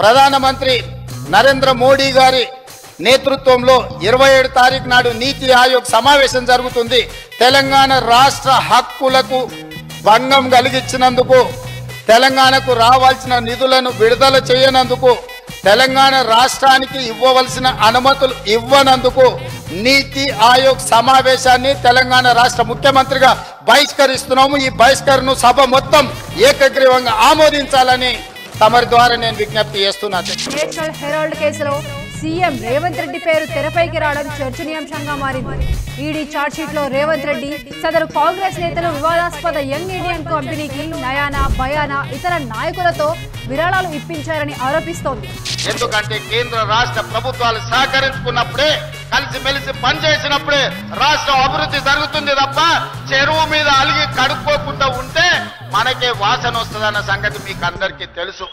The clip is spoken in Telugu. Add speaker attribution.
Speaker 1: ప్రధానమంత్రి నరేంద్ర మోడీ గారి నేతృత్వంలో 27 తారీఖు నాడు నీతి ఆయోగ్ సమావేశం జరుగుతుంది. తెలంగాణ రాష్ట్ర హక్కులకు భంగం కలిగించినందుకు, తెలంగాణకు రావాల్సిన నిధులను విడుదల చేయనందుకు, తెలంగాణ రాష్ట్రానికి ఇవ్వవలసిన అనుమతులు ఇవ్వనందుకు నీతి ఆయోగ్ సమావేశాన్ని తెలంగాణ రాష్ట్ర ముఖ్యమంత్రిగా బహిష్కరిస్తున్నాము. ఈ బహిష్కరణను సభ మొత్తం ఏకగ్రీవంగా ఆమోదించాలని తమరి ద్వారా నేను విజ్ఞప్తి చేస్తున్నాను.
Speaker 2: నేషనల్ హెరాల్డ్ కేసులో సీఎం రేవంత్ రెడ్డి పేరు తెరపైకి రావడం చర్చనీయాంశంగా మారింది. ఈడీ ఛార్జ్షీట్లో రేవంత్ రెడ్డి సదరు కాంగ్రెస్ నేతలు వివాదాస్పద యంగ్ ఇండియన్ కంపెనీకి నయానా భయానా ఇతర నాయకులతో విరాళాలు ఇప్పించారని ఆరోపిస్తోంది.
Speaker 1: ఎందుకంటే కేంద్ర రాష్ట్ర ప్రభుత్వాలు సహకరించుకున్నప్పుడే, కలిసిమెలిసి పనిచేసినప్పుడే రాష్ట్రం అభివృద్ధి జరుగుతుంది తప్ప చెరువు మీద అలిగి కడుక్కోకుండా ఉంటే మనకే వాసన వస్తుందన్న సంగతి మీకు అందరికీ తెలుసు.